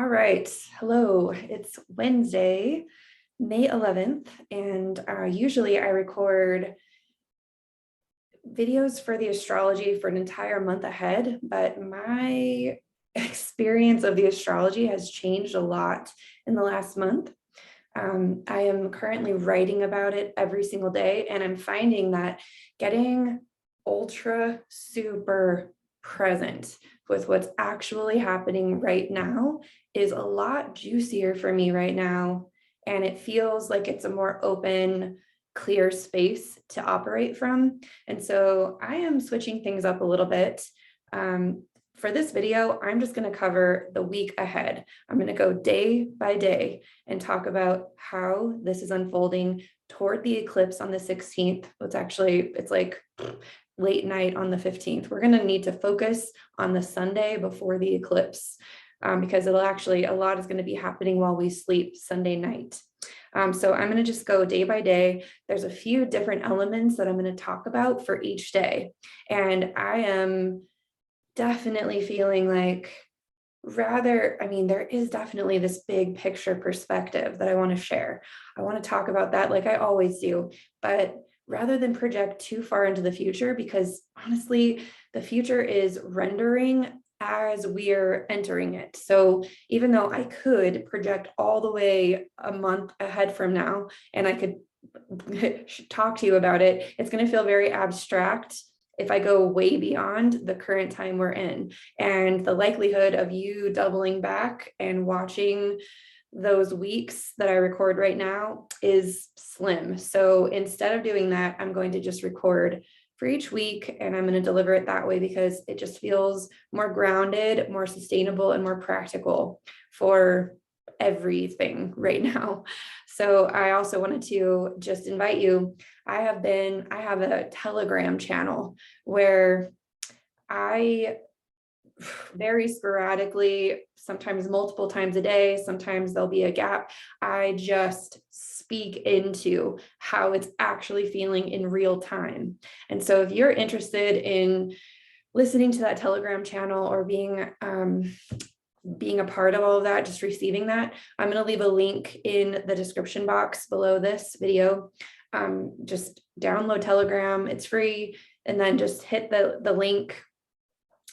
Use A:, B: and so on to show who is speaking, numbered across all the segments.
A: right. Hello. It's Wednesday, May 11th, and usually I record videos for the astrology for an entire month ahead, but my experience of the astrology has changed a lot in the last month. I am currently writing about it every single day, and I'm finding that getting ultra super present with what's actually happening right now is a lot juicier for me right now. And it feels like it's a more open, clear space to operate from. And so I am switching things up a little bit. For this video, I'm just going to cover the week ahead. I'm going to go day by day and talk about how this is unfolding toward the eclipse on the 16th. It's like late night on the 15th. We're going to need to focus on the Sunday before the eclipse because a lot is going to be happening while we sleep Sunday night. So I'm going to just go day by day. There's a few different elements that I'm going to talk about for each day. And I am definitely feeling like there is definitely this big picture perspective that I want to share. I want to talk about that like I always do, but rather than project too far into the future, because honestly, the future is rendering as we're entering it. So even though I could project all the way a month ahead from now, and I could talk to you about it, it's going to feel very abstract if I go way beyond the current time we're in. And the likelihood of you doubling back and watching those weeks that I record right now is slim. So instead of doing that, I'm going to just record for each week, and I'm going to deliver it that way because it just feels more grounded, more sustainable, and more practical for everything right now. So I also wanted to just invite you. I have a Telegram channel where I very sporadically, sometimes multiple times a day, sometimes there'll be a gap, I just speak into how it's actually feeling in real time. And so if you're interested in listening to that Telegram channel or being a part of all of that, just receiving that, I'm going to leave a link in the description box below this video. Just download Telegram, it's free, and then just hit the link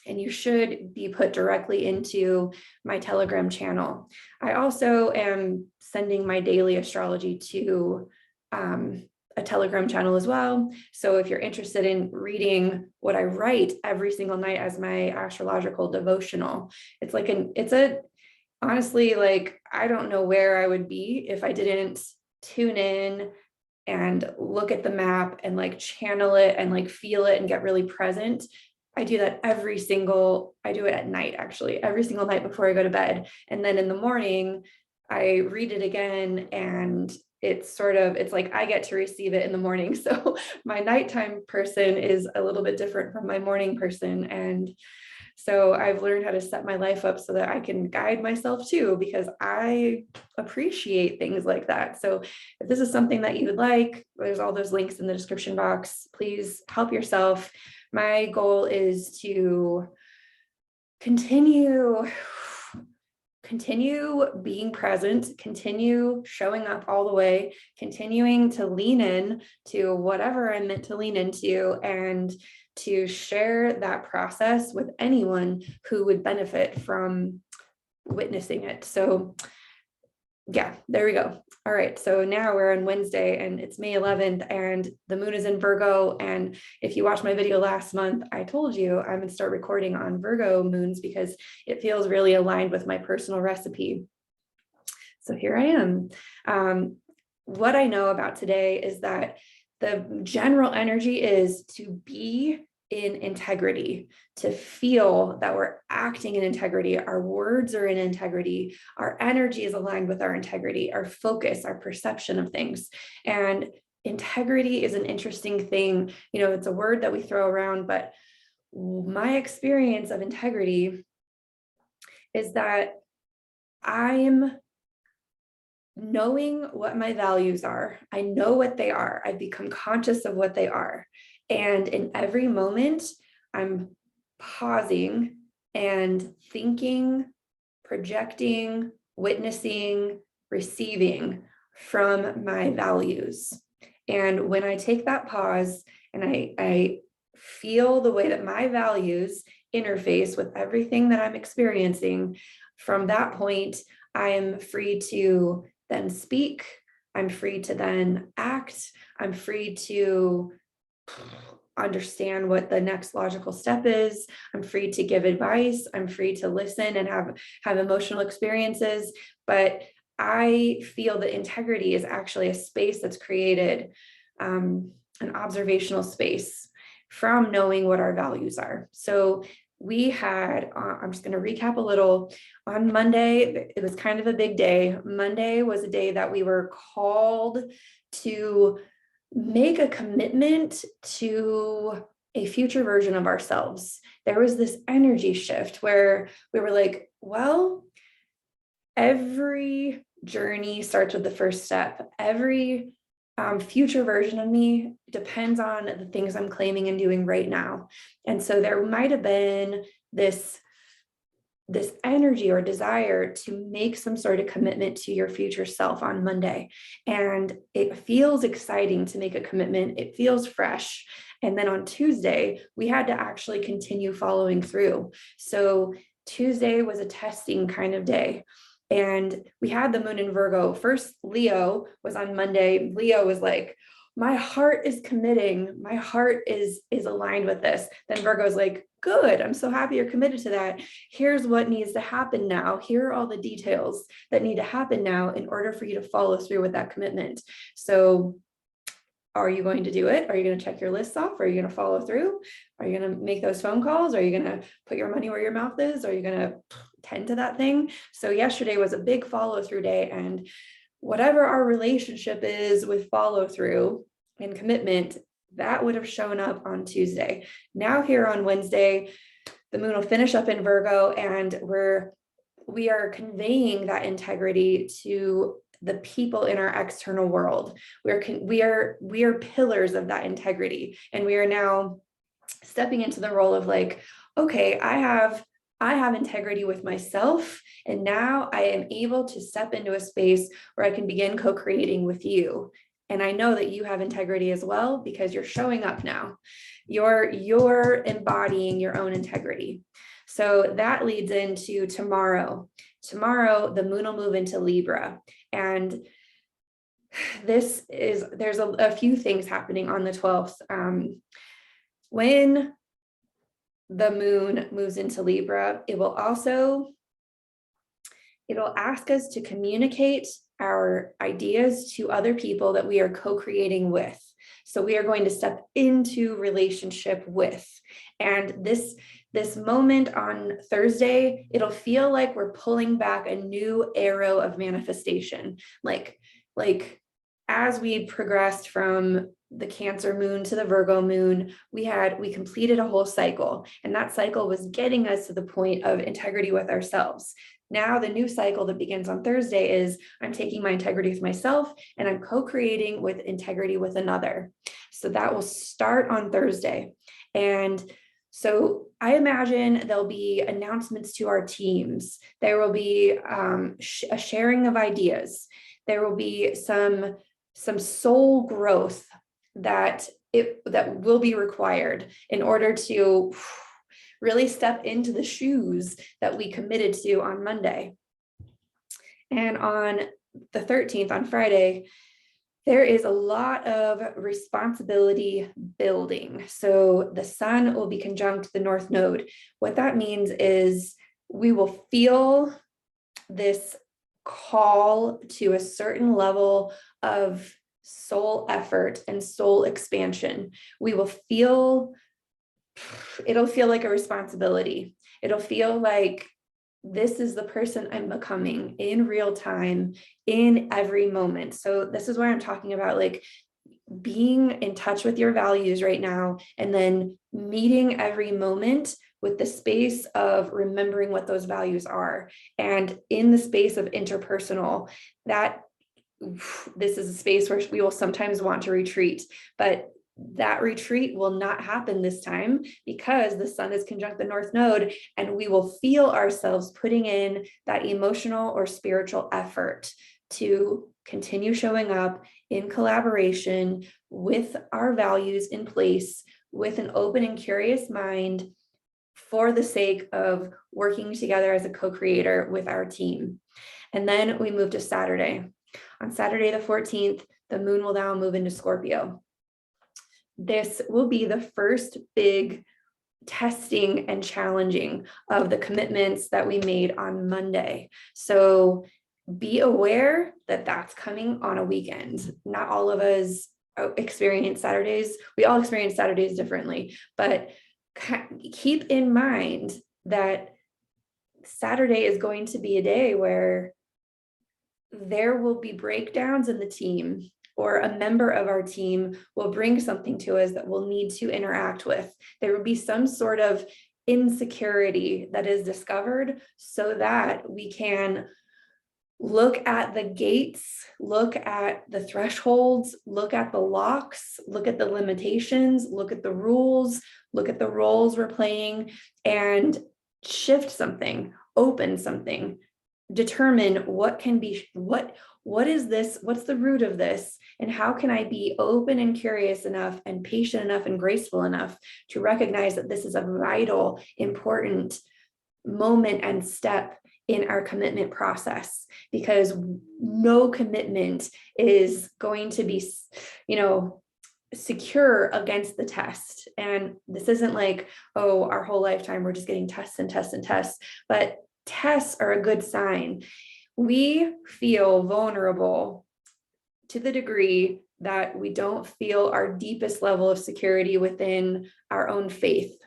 A: and you should be put directly into my Telegram channel. I also am sending my daily astrology to a Telegram channel as well. So if you're interested in reading what I write every single night as my astrological devotional, honestly, like, I don't know where I would be if I didn't tune in and look at the map and like channel it and like feel it and get really present. I do that I do it at night, actually, every single night before I go to bed. And then in the morning, I read it again, and it's like I get to receive it in the morning. So my nighttime person is a little bit different from my morning person. And so I've learned how to set my life up so that I can guide myself too, because I appreciate things like that. So if this is something that you would like, there's all those links in the description box. Please help yourself. My goal is to continue being present, continue showing up all the way, continuing to lean in to whatever I'm meant to lean into, and to share that process with anyone who would benefit from witnessing it. So yeah, there we go. All right, so now we're on Wednesday and it's May 11th and the moon is in Virgo. And if you watched my video last month, I told you I'm going to start recording on Virgo moons because it feels really aligned with my personal recipe. So here I am. What I know about today is that the general energy is to be in integrity, to feel that we're acting in integrity, our words are in integrity, our energy is aligned with our integrity, our focus, our perception of things. And integrity is an interesting thing. You know, it's a word that we throw around, but my experience of integrity is that I'm knowing what my values are. I know what they are. I've become conscious of what they are. And in every moment, I'm pausing and thinking projecting, witnessing, receiving from my values. And when I take that pause and I feel the way that my values interface with everything that I'm experiencing, from that point, I am free to then speak. I'm free to then act. I'm free to understand what the next logical step is. I'm free to give advice. I'm free to listen and have emotional experiences. But I feel that integrity is actually a space that's created, an observational space from knowing what our values are. So we had, I'm just going to recap a little. On Monday, it was kind of a big day. Monday was a day that we were called to make a commitment to a future version of ourselves. There was this energy shift where we were like, well, every journey starts with the first step. Every future version of me depends on the things I'm claiming and doing right now. And so there might have been this energy or desire to make some sort of commitment to your future self on Monday. And it feels exciting to make a commitment. It feels fresh. And then on Tuesday, we had to actually continue following through. So Tuesday was a testing kind of day. And we had the moon in Virgo. First, Leo was on Monday. Leo was like, my heart is committing. My heart is aligned with this. Then Virgo's like, good. I'm so happy you're committed to that. Here's what needs to happen now. Here are all the details that need to happen now in order for you to follow through with that commitment. So are you going to do it? Are you going to check your lists off? Are you going to follow through? Are you going to make those phone calls? Are you going to put your money where your mouth is? Are you going to tend to that thing? So yesterday was a big follow through day, and whatever our relationship is with follow through and commitment, that would have shown up on Tuesday. Now here on Wednesday, the moon will finish up in Virgo, and we are conveying that integrity to the people in our external world. We are pillars of that integrity, and we are now stepping into the role of like, okay, I have integrity with myself, and now I am able to step into a space where I can begin co-creating with you. And I know that you have integrity as well, because you're showing up now. You're embodying your own integrity. So that leads into tomorrow. Tomorrow, the moon will move into Libra. And there's a few things happening on the 12th. When the moon moves into Libra, it'll ask us to communicate our ideas to other people that we are co-creating with. So we are going to step into relationship with. And this moment on Thursday, it'll feel like we're pulling back a new arrow of manifestation. Like as we progressed from the Cancer moon to the Virgo moon, we completed a whole cycle, and that cycle was getting us to the point of integrity with ourselves. Now the new cycle that begins on Thursday is I'm taking my integrity with myself and I'm co-creating with integrity with another. So that will start on Thursday. And so I imagine there'll be announcements to our teams. There will be a sharing of ideas. There will be some soul growth that will be required in order to really step into the shoes that we committed to on Monday. And on the 13th, on Friday, there is a lot of responsibility building. So the sun will be conjunct the North Node. What that means is we will feel this call to a certain level of soul effort and soul expansion. It'll feel like a responsibility. It'll feel like this is the person I'm becoming in real time, in every moment. So this is where I'm talking about like being in touch with your values right now, and then meeting every moment with the space of remembering what those values are. And in the space of interpersonal, that this is a space where we will sometimes want to retreat, but That retreat will not happen this time because the sun is conjunct the North Node, and we will feel ourselves putting in that emotional or spiritual effort to continue showing up in collaboration with our values in place, with an open and curious mind, for the sake of working together as a co-creator with our team. And then we move to Saturday. On Saturday the 14th, the moon will now move into Scorpio. This will be the first big testing and challenging of the commitments that we made on Monday. So be aware that that's coming on a weekend. Not all of us experience Saturdays. We all experience Saturdays differently, but keep in mind that Saturday is going to be a day where there will be breakdowns in the team, or a member of our team will bring something to us that we'll need to interact with. There will be some sort of insecurity that is discovered so that we can look at the gates, look at the thresholds, look at the locks, look at the limitations, look at the rules, look at the roles we're playing, and shift something, open something, determine what can be, what is this, what's the root of this, and how can I be open and curious enough and patient enough and graceful enough to recognize that this is a vital, important moment and step in our commitment process, because no commitment is going to be, secure against the test. And this isn't like, oh, our whole lifetime we're just getting tests and tests and tests, but tests are a good sign. We feel vulnerable to the degree that we don't feel our deepest level of security within our own faith.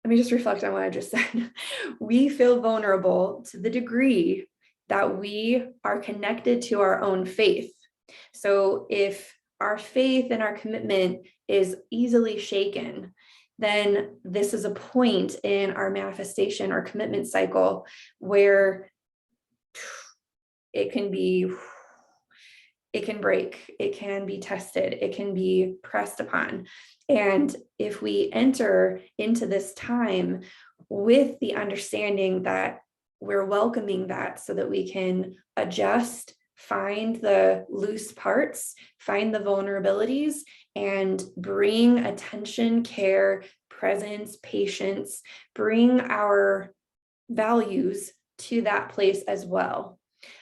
A: Let me just reflect on what I just said. We feel vulnerable to the degree that we are connected to our own faith. So if our faith and our commitment is easily shaken, then this is a point in our manifestation or commitment cycle where it can break, it can be tested, it can be pressed upon. And if we enter into this time with the understanding that we're welcoming that so that we can adjust, find the loose parts, find the vulnerabilities, and bring attention, care, presence, patience, bring our values to that place as well.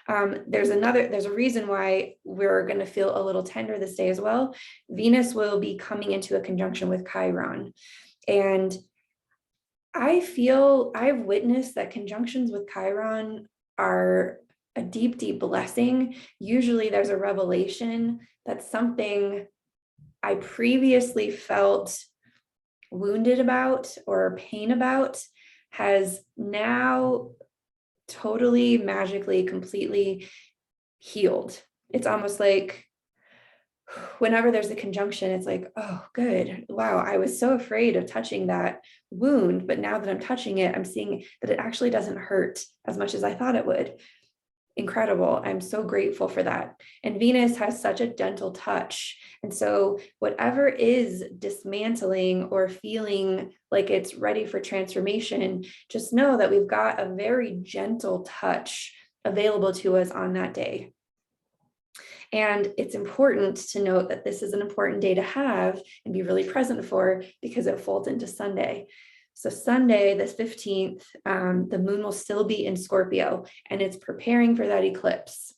A: There's a reason why we're going to feel a little tender this day as well. Venus will be coming into a conjunction with Chiron. And I've witnessed that conjunctions with Chiron are a deep, deep blessing. Usually there's a revelation that something I previously felt wounded about or pain about has now totally magically, completely healed. It's almost like whenever there's a conjunction, it's like, oh, good. Wow, I was so afraid of touching that wound, but now that I'm touching it, I'm seeing that it actually doesn't hurt as much as I thought it would. Incredible. I'm so grateful for that. And Venus has such a gentle touch. And so whatever is dismantling or feeling like it's ready for transformation, just know that we've got a very gentle touch available to us on that day. And it's important to note that this is an important day to have and be really present for, because it folds into Sunday. So Sunday, the 15th, the moon will still be in Scorpio, and it's preparing for that eclipse.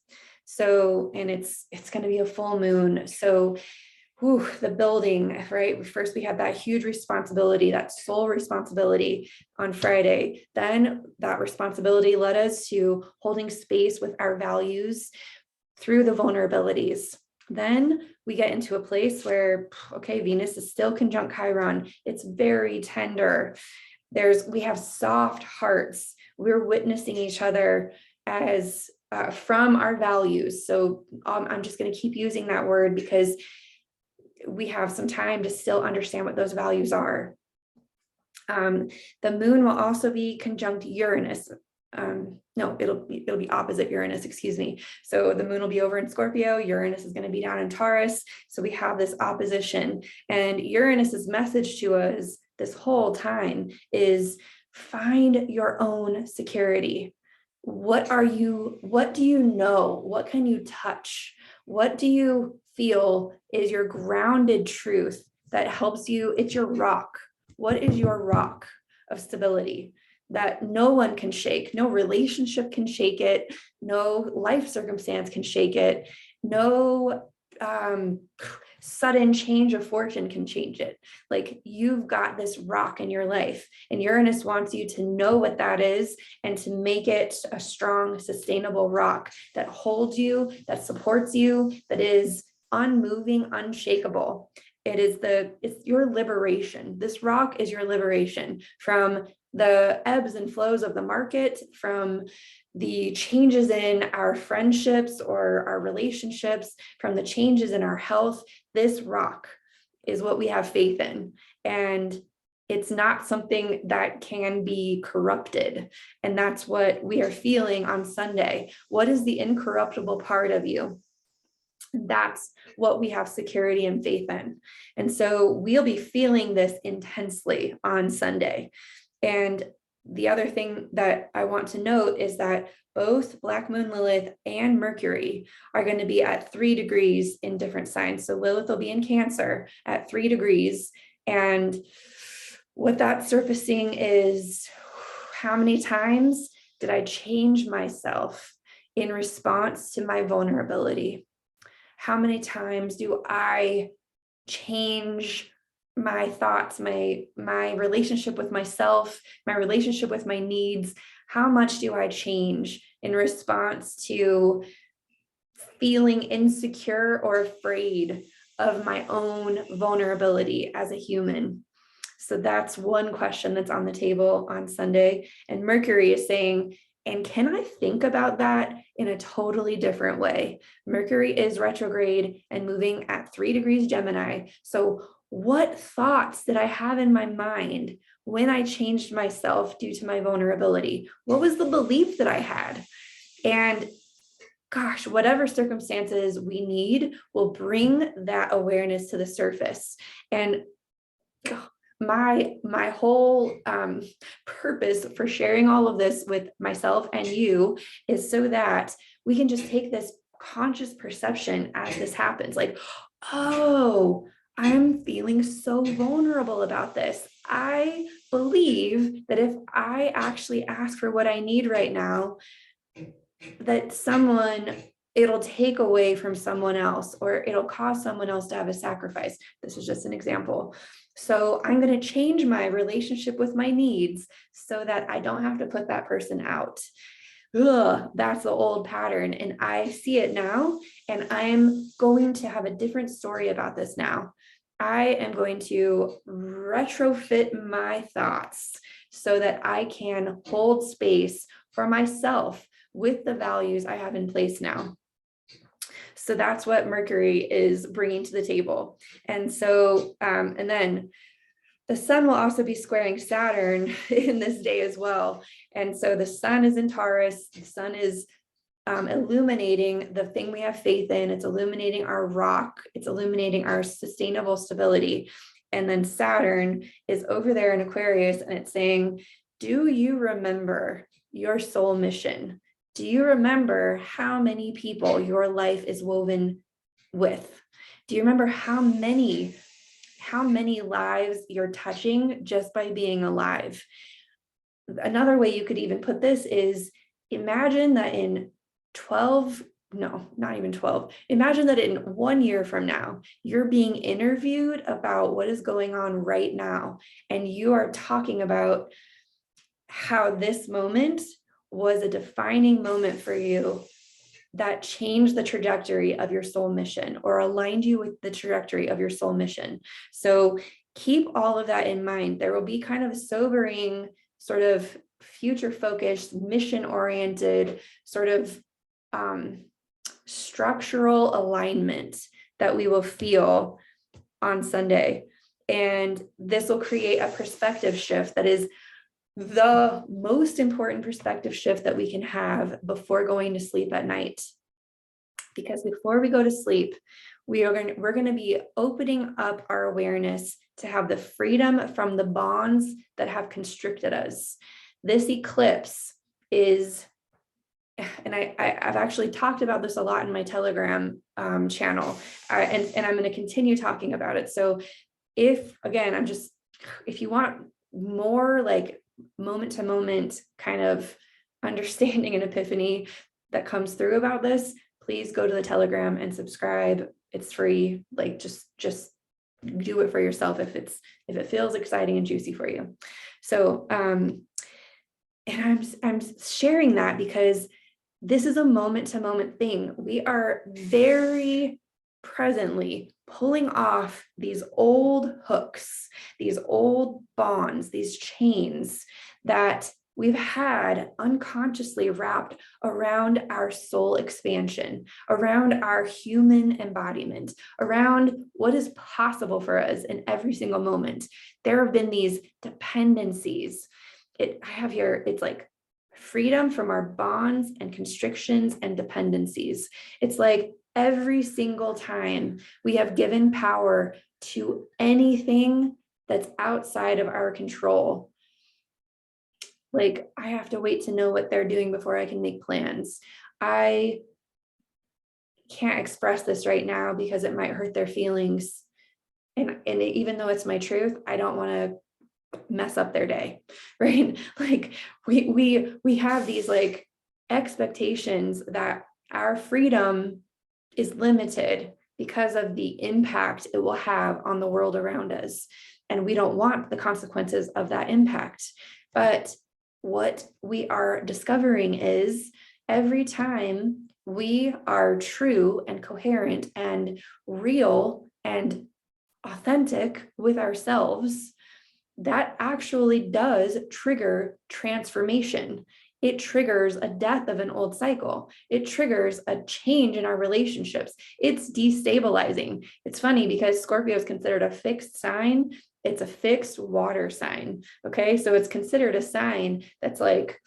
A: So, and it's going to be a full moon. So the building, right? First, we had that huge responsibility, that soul responsibility on Friday. Then that responsibility led us to holding space with our values through the vulnerabilities. Then we get into a place where, okay, Venus is still conjunct Chiron. It's very tender. We have soft hearts. We're witnessing each other as from our values. So I'm just going to keep using that word because we have some time to still understand what those values are. The moon will also be conjunct Uranus. no, it'll be opposite Uranus, excuse me. So the moon will be over in Scorpio, Uranus is going to be down in Taurus. So we have this opposition, and Uranus's message to us this whole time is find your own security. What do you know? What can you touch? What do you feel is your grounded truth that helps you? It's your rock. What is your rock of stability that no one can shake? No relationship can shake it. No life circumstance can shake it. No sudden change of fortune can change it. Like, you've got this rock in your life, and Uranus wants you to know what that is and to make it a strong, sustainable rock that holds you, that supports you, that is unmoving, unshakable. It's your liberation. This rock is your liberation from the ebbs and flows of the market, from the changes in our friendships or our relationships, from the changes in our health. This rock is what we have faith in. And it's not something that can be corrupted. And that's what we are feeling on Sunday. What is the incorruptible part of you? That's what we have security and faith in. And so we'll be feeling this intensely on Sunday. And the other thing that I want to note is that both Black Moon Lilith and Mercury are going to be at 3 degrees in different signs. So Lilith will be in Cancer at 3 degrees. And what that's surfacing is, how many times did I change myself in response to my vulnerability? How many times do I change my thoughts, my relationship with myself, my relationship with my needs? How much do I change in response to feeling insecure or afraid of my own vulnerability as a human? So that's one question that's on the table on Sunday. And Mercury is saying, and can I think about that in a totally different way? Mercury is retrograde and moving at 3 degrees Gemini. So what thoughts did I have in my mind when I changed myself due to my vulnerability? What was the belief that I had? And gosh, whatever circumstances we need will bring that awareness to the surface. And my whole purpose for sharing all of this with myself and you is so that we can just take this conscious perception as this happens. Like, oh, I'm feeling so vulnerable about this. I believe that if I actually ask for what I need right now, that it'll take away from someone else, or it'll cause someone else to have a sacrifice. This is just an example. So I'm going to change my relationship with my needs so that I don't have to put that person out. Ugh, that's the old pattern. And I see it now, and I'm going to have a different story about this now. I am going to retrofit my thoughts so that I can hold space for myself with the values I have in place now. So that's what Mercury is bringing to the table. And so, and then the sun will also be squaring Saturn in this day as well. And so the sun is in Taurus. The sun is illuminating the thing we have faith in. It's illuminating our rock. It's illuminating our sustainable stability. And then Saturn is over there in Aquarius, and it's saying, do you remember your soul mission? Do you remember how many people your life is woven with? Do you remember how many lives you're touching just by being alive? Another way you could even put this is, imagine that in 12, no, not even 12, imagine that in 1 year from now, you're being interviewed about what is going on right now, and you are talking about how this moment was a defining moment for you that changed the trajectory of your soul mission, or aligned you with the trajectory of your soul mission. So keep all of that in mind. There will be kind of a sobering, sort of future focused, mission oriented, sort of structural alignment that we will feel on Sunday. And this will create a perspective shift that is the most important perspective shift that we can have before going to sleep at night. Because before we go to sleep, we're going to be opening up our awareness to have the freedom from the bonds that have constricted us. This eclipse is, and I've actually talked about this a lot in my Telegram channel, and I'm going to continue talking about it. So if you want more like moment to moment kind of understanding and epiphany that comes through about this, please go to the Telegram and subscribe. It's free. Like just do it for yourself if it feels exciting and juicy for you. So and I'm sharing that because this is a moment to moment thing. We are very presently pulling off these old hooks, these old bonds, these chains that we've had unconsciously wrapped around our soul expansion, around our human embodiment, around what is possible for us in every single moment. There have been these dependencies. I have here, it's like freedom from our bonds and constrictions and dependencies. It's like every single time we have given power to anything that's outside of our control. Like, I have to wait to know what they're doing before I can make plans. I can't express this right now because it might hurt their feelings. And even though it's my truth, I don't want to mess up their day, right? Like we have these like expectations that our freedom is limited because of the impact it will have on the world around us. And we don't want the consequences of that impact. But what we are discovering is every time we are true and coherent and real and authentic with ourselves, that actually does trigger transformation. It triggers a death of an old cycle. It triggers a change in our relationships. It's destabilizing. It's funny because Scorpio is considered a fixed sign. It's a fixed water sign. Okay. So it's considered a sign that's like,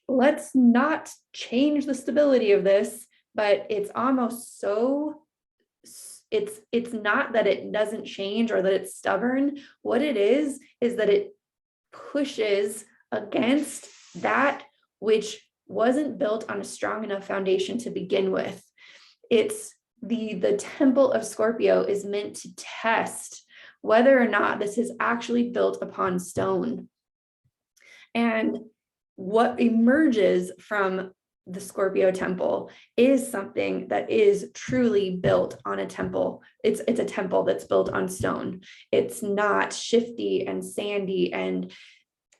A: let's not change the stability of this, but it's almost so, it's not that it doesn't change or that it's stubborn. What it is that it pushes against that which wasn't built on a strong enough foundation to begin with. It's the temple of Scorpio is meant to test whether or not this is actually built upon stone. And what emerges from the Scorpio temple is something that is truly built on a temple. It's a temple that's built on stone. It's not shifty and sandy and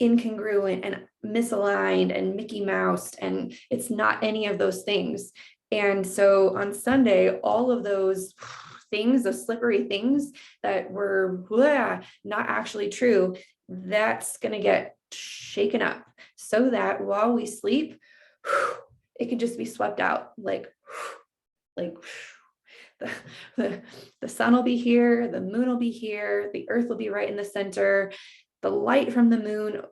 A: incongruent and misaligned and Mickey Mouse, and it's not any of those things. And so on Sunday, all of those things, those slippery things that were not actually true, that's going to get shaken up so that while we sleep, it can just be swept out. Like the sun will be here, the moon will be here, the earth will be right in the center. The light from the moon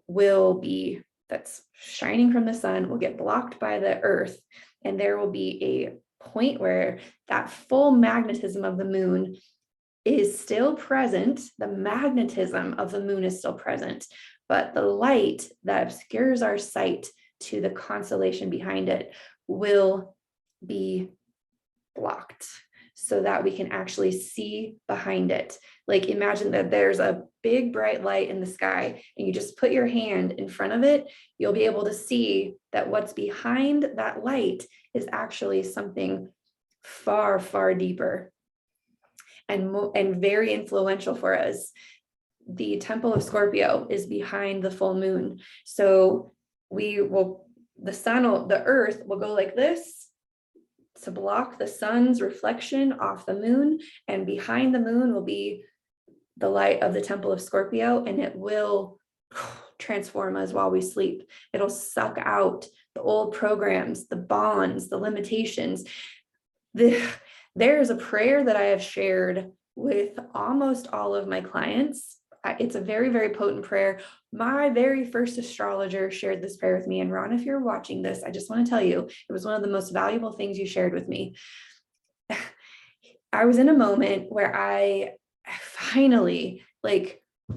A: that's shining from the sun will get blocked by the earth. And there will be a point where that full magnetism of the moon is still present. The magnetism of the moon is still present, but the light that obscures our sight to the constellation behind it will be blocked so that we can actually see behind it. Like imagine that there's a big bright light in the sky and you just put your hand in front of it, you'll be able to see that what's behind that light is actually something far, far deeper and very influential for us. The temple of Scorpio is behind the full moon. So the earth will go like this to block the sun's reflection off the moon, and behind the moon will be the light of the temple of Scorpio, and it will transform us while we sleep. It'll suck out the old programs, the bonds, the limitations. There's a prayer that I have shared with almost all of my clients. it's a very, very potent prayer. My very first astrologer shared this prayer with me. And Ron, if you're watching this, I just want to tell you, it was one of the most valuable things you shared with me. I was in a moment where I finally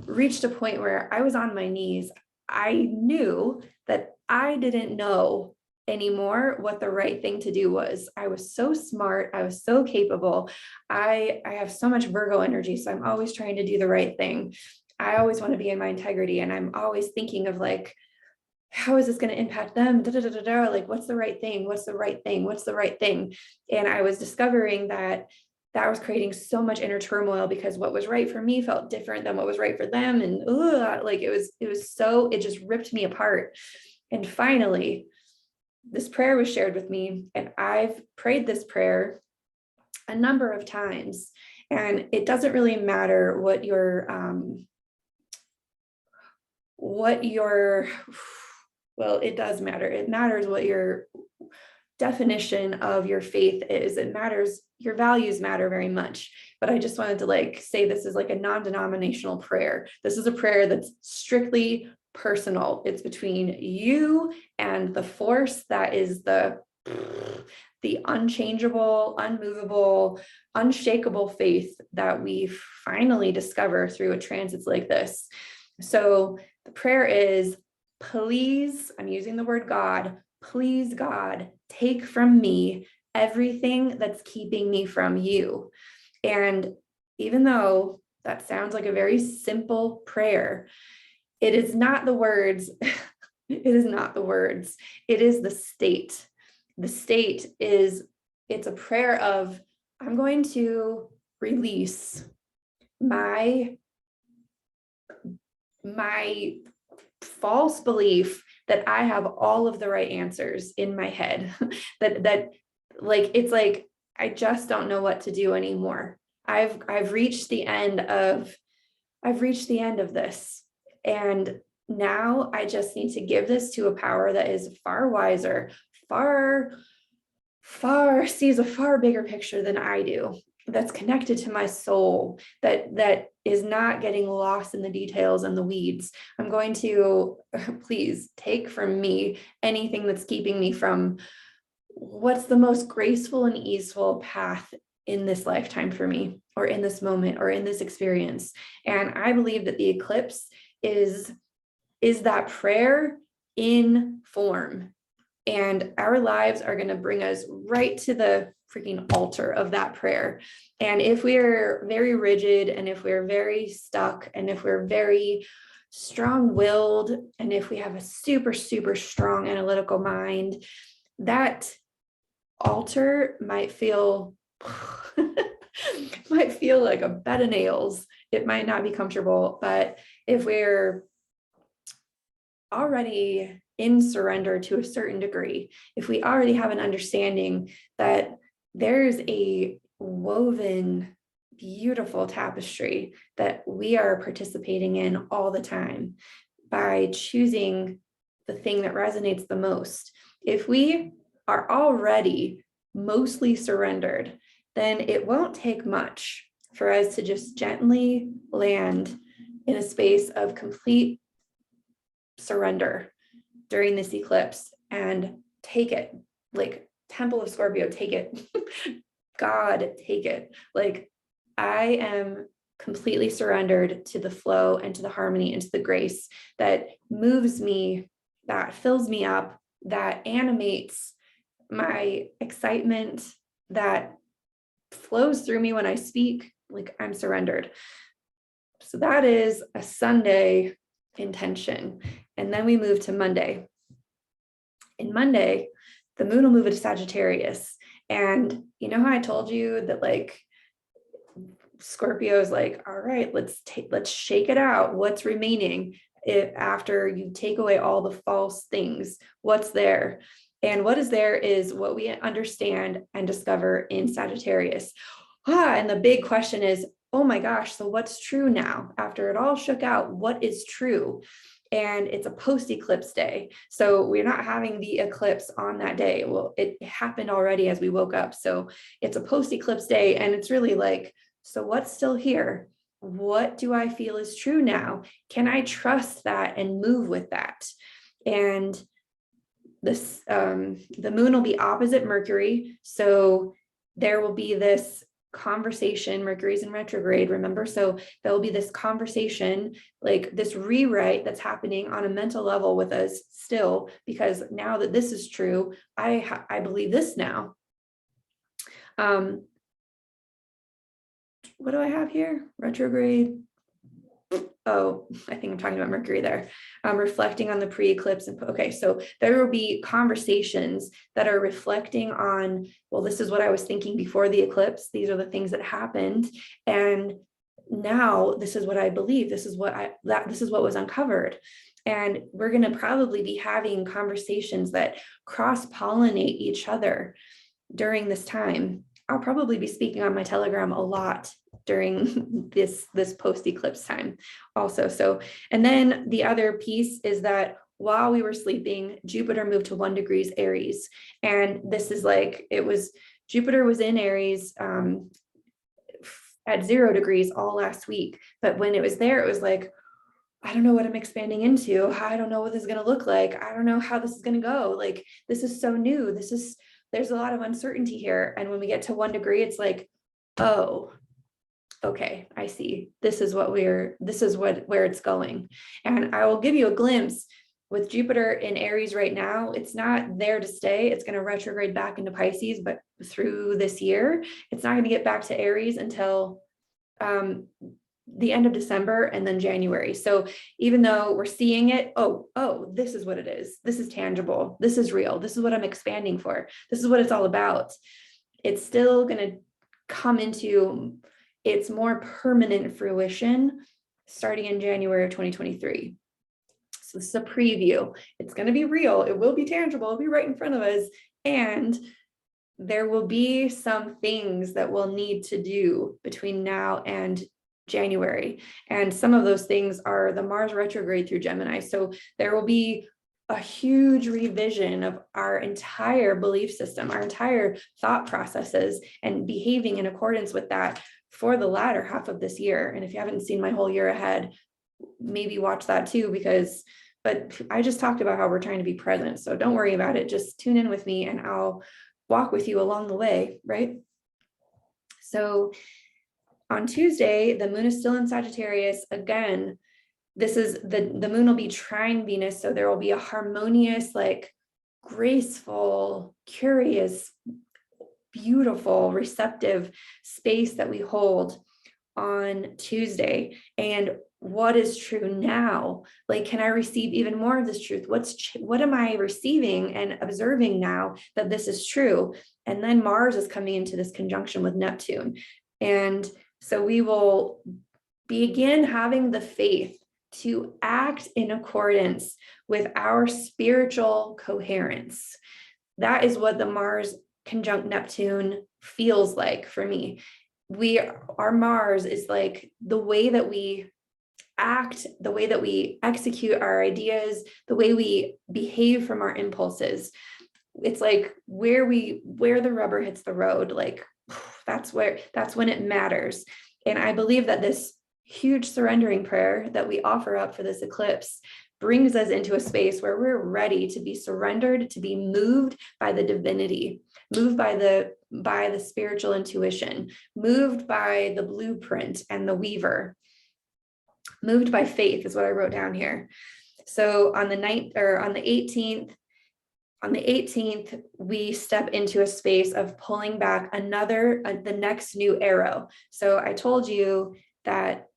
A: reached a point where I was on my knees. I knew that I didn't know anymore what the right thing to do was. I was so smart. I was so capable. I have so much Virgo energy, so I'm always trying to do the right thing. I always want to be in my integrity, and I'm always thinking of how is this going to impact them? Da, da, da, da, da. What's the right thing? What's the right thing? What's the right thing? And I was discovering that was creating so much inner turmoil, because what was right for me felt different than what was right for them. And it just ripped me apart. And finally, this prayer was shared with me, and I've prayed this prayer a number of times. And it doesn't really matter what your well, it does matter. It matters what your definition of your faith is. It matters. Your values matter very much. But I just wanted to say this is a non-denominational prayer. This is a prayer that's strictly personal. It's between you and the force that is the unchangeable, unmovable, unshakable faith that we finally discover through a transits like this. So the prayer is, please, I'm using the word God, please God, take from me everything that's keeping me from you. And even though that sounds like a very simple prayer, it is not the words. It is not the words. It is the state. The state is, it's a prayer of, I'm going to release my false belief that I have all of the right answers in my head, it's I just don't know what to do anymore. I've reached the end of this. And now I just need to give this to a power that is far wiser, sees a far bigger picture than I do, that's connected to my soul, that is not getting lost in the details and the weeds. I'm going to, please take from me anything that's keeping me from what's the most graceful and easeful path in this lifetime for me, or in this moment, or in this experience. And I believe that the eclipse is that prayer in form. And our lives are going to bring us right to the freaking altar of that prayer. And if we're very rigid, and if we're very stuck, and if we're very strong-willed, and if we have a super, super strong analytical mind, that altar might feel like a bed of nails. It might not be comfortable, but if we're already in surrender to a certain degree, if we already have an understanding that there's a woven, beautiful tapestry that we are participating in all the time by choosing the thing that resonates the most. If we are already mostly surrendered, then it won't take much for us to just gently land in a space of complete surrender during this eclipse and take it. Temple of Scorpio, take it. God, take it. I am completely surrendered to the flow and to the harmony and to the grace that moves me, that fills me up, that animates my excitement, that flows through me when I speak. I'm surrendered. So that is a Sunday intention. And then we move to Monday. In Monday, the moon will move into Sagittarius. And you know how I told you that Scorpio is all right, let's shake it out. What's remaining after you take away all the false things? What's there? And what is there is what we understand and discover in Sagittarius. And the big question is, oh my gosh, so what's true now? After it all shook out, what is true? And it's a post-eclipse day. So we're not having the eclipse on that day. Well, it happened already as we woke up. So it's a post-eclipse day. And it's really so what's still here? what do I feel is true now? Can I trust that and move with that? And this, the moon will be opposite Mercury. So there will be this conversation. Mercury's in retrograde, remember? So there will be this conversation, like this rewrite that's happening on a mental level with us still, because now that this is true, I believe this now. What do I have here? Retrograde. Oh, I think I'm talking about Mercury there. Reflecting on the pre-eclipse. Okay, so there will be conversations that are reflecting on, well, this is what I was thinking before the eclipse. These are the things that happened. And now this is what I believe. This is what was uncovered. And we're going to probably be having conversations that cross-pollinate each other during this time. I'll probably be speaking on my Telegram a lot during this post-eclipse time also. So, and then the other piece is that while we were sleeping, Jupiter moved to 1 degree Aries. And this is like, Jupiter was in Aries at 0 degrees all last week. But when it was there, it was like, I don't know what I'm expanding into. I don't know what this is going to look like. I don't know how this is going to go. Like, this is so new. There's a lot of uncertainty here. And when we get to 1 degree, it's like, oh, okay, I see. This is where it's going. And I will give you a glimpse with Jupiter in Aries right now. It's not there to stay. It's going to retrograde back into Pisces, but through this year, it's not going to get back to Aries until the end of December and then January. So even though we're seeing it, oh, this is what it is. This is tangible. This is real. This is what I'm expanding for. This is what it's all about. It's still going to come into its more permanent fruition starting in January of 2023. So this is a preview. It's going to be real. It will be tangible. It'll be right in front of us. And there will be some things that we'll need to do between now and January. And some of those things are the Mars retrograde through Gemini. So there will be a huge revision of our entire belief system, our entire thought processes, and behaving in accordance with that for the latter half of this year. And if you haven't seen my whole year ahead, maybe watch that too, but I just talked about how we're trying to be present. So don't worry about it. Just tune in with me and I'll walk with you along the way, right? So on Tuesday, the moon is still in Sagittarius. Again, this is the moon will be trine Venus. So there will be a harmonious, like graceful, curious, beautiful, receptive space that we hold on Tuesday. And what is true now? Like, can I receive even more of this truth? What am I receiving and observing now that this is true? And then Mars is coming into this conjunction with Neptune. And so we will begin having the faith to act in accordance with our spiritual coherence. That is what the Mars conjunct Neptune feels like for me. Our Mars is like the way that we act, the way that we execute our ideas, the way we behave from our impulses. It's like where the rubber hits the road, like that's when it matters. And I believe that this huge surrendering prayer that we offer up for this eclipse brings us into a space where we're ready to be surrendered, to be moved by the divinity, moved by the spiritual intuition, moved by the blueprint and the weaver, moved by faith is what I wrote down here. So on the 18th, we step into a space of pulling back the next new arrow. So I told you that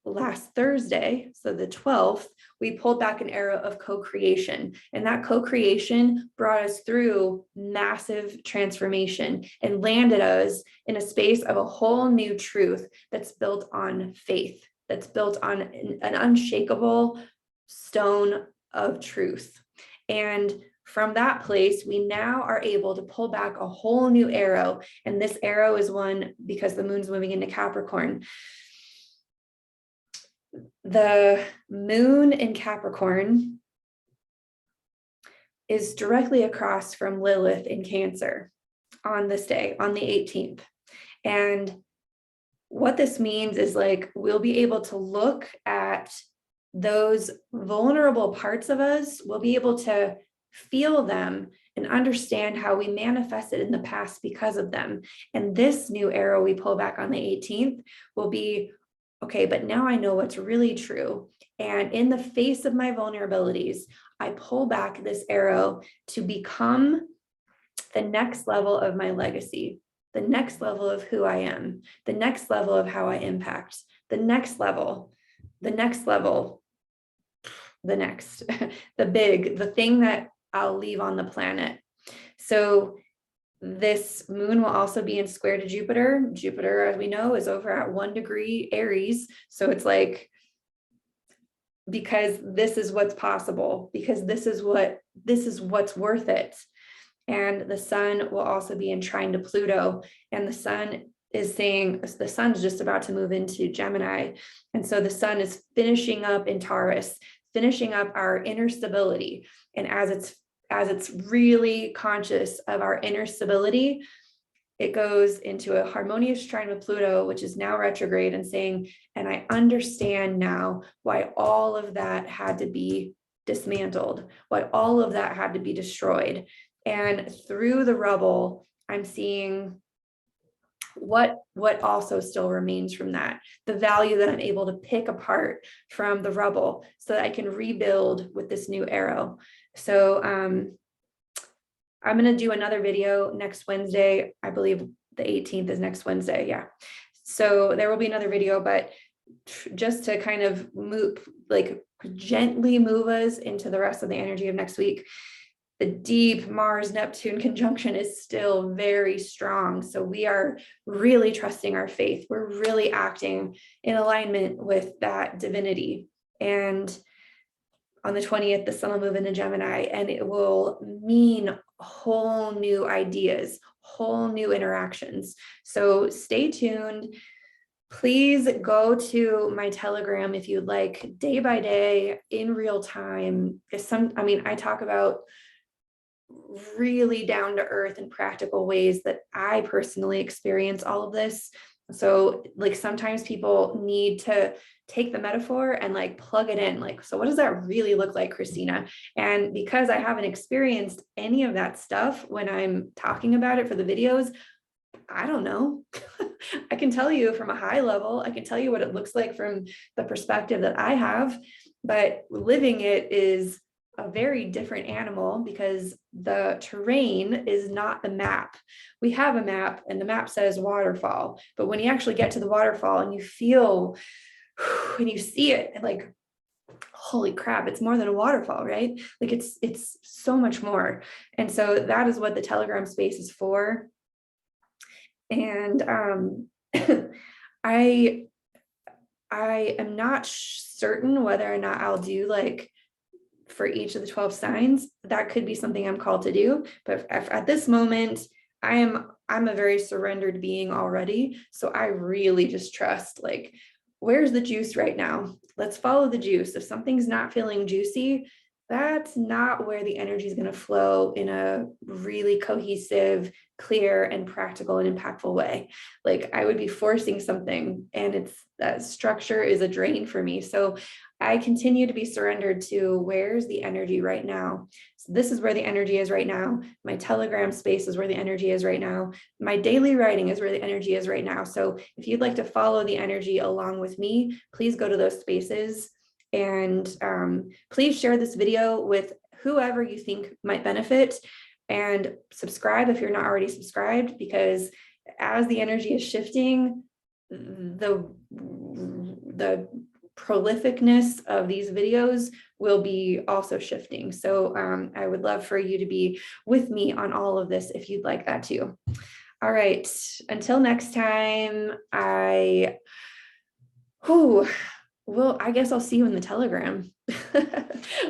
A: last Thursday, so the 12th, we pulled back an arrow of co-creation, and that co-creation brought us through massive transformation and landed us in a space of a whole new truth that's built on faith, that's built on an unshakable stone of truth. And from that place, we now are able to pull back a whole new arrow. And this arrow is one because the moon's moving into Capricorn. The moon in Capricorn is directly across from Lilith in Cancer on this day, on the 18th. And what this means is like, we'll be able to look at those vulnerable parts of us. We'll be able to feel them and understand how we manifested in the past because of them. And this new arrow we pull back on the 18th will be, okay, but now I know what's really true. And in the face of my vulnerabilities, I pull back this arrow to become the next level of my legacy, the next level of who I am, the next level of how I impact, the next level, the next level, the next, the thing that I'll leave on the planet. So this moon will also be in square to Jupiter. Jupiter, as we know, is over at 1 degree Aries. So it's like, because this is what's possible, because this is what's worth it. And the sun will also be in trine to Pluto. And the sun is saying, the sun's just about to move into Gemini. And so the sun is finishing up in Taurus, finishing up our inner stability. And as it's really conscious of our inner stability, it goes into a harmonious trine with Pluto, which is now retrograde, and saying, and I understand now why all of that had to be dismantled, why all of that had to be destroyed. And through the rubble, I'm seeing what also still remains from that, the value that I'm able to pick apart from the rubble so that I can rebuild with this new arrow. So I'm going to do another video next Wednesday. I believe the 18th is next Wednesday. Yeah. So there will be another video, but just to kind of gently move us into the rest of the energy of next week, the deep Mars-Neptune conjunction is still very strong. So we are really trusting our faith. We're really acting in alignment with that divinity. And on the 20th, the sun will move into Gemini, and it will mean whole new ideas, whole new interactions. So stay tuned. Please go to my Telegram if you'd like, day by day, in real time. I talk about really down to earth and practical ways that I personally experience all of this. So like sometimes people need to take the metaphor and like plug it in. Like, so what does that really look like, Christina? And because I haven't experienced any of that stuff when I'm talking about it for the videos, I don't know. I can tell you from a high level, I can tell you what it looks like from the perspective that I have, but living it is a very different animal because the terrain is not the map. We have a map and the map says waterfall, but when you actually get to the waterfall and you feel and you see it, and like, holy crap, it's more than a waterfall, right? Like it's so much more. And so that is what the Telegram space is for. And I am not certain whether or not I'll do like for each of the 12 signs. That could be something I'm called to do, but at this moment, I'm a very surrendered being already. So I really just trust, like, where's the juice right now? Let's follow the juice. If something's not feeling juicy, that's not where the energy is going to flow in a really cohesive, clear, and practical and impactful way. Like I would be forcing something, and that structure is a drain for me. So I continue to be surrendered to where's the energy right now. So this is where the energy is right now. My Telegram space is where the energy is right now. My daily writing is where the energy is right now. So if you'd like to follow the energy along with me, please go to those spaces. And please share this video with whoever you think might benefit, and subscribe if you're not already subscribed, because as the energy is shifting, the prolificness of these videos will be also shifting. So I would love for you to be with me on all of this if you'd like that too. All right, until next time, well, I guess I'll see you in the Telegram.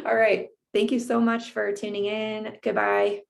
A: All right. Thank you so much for tuning in. Goodbye.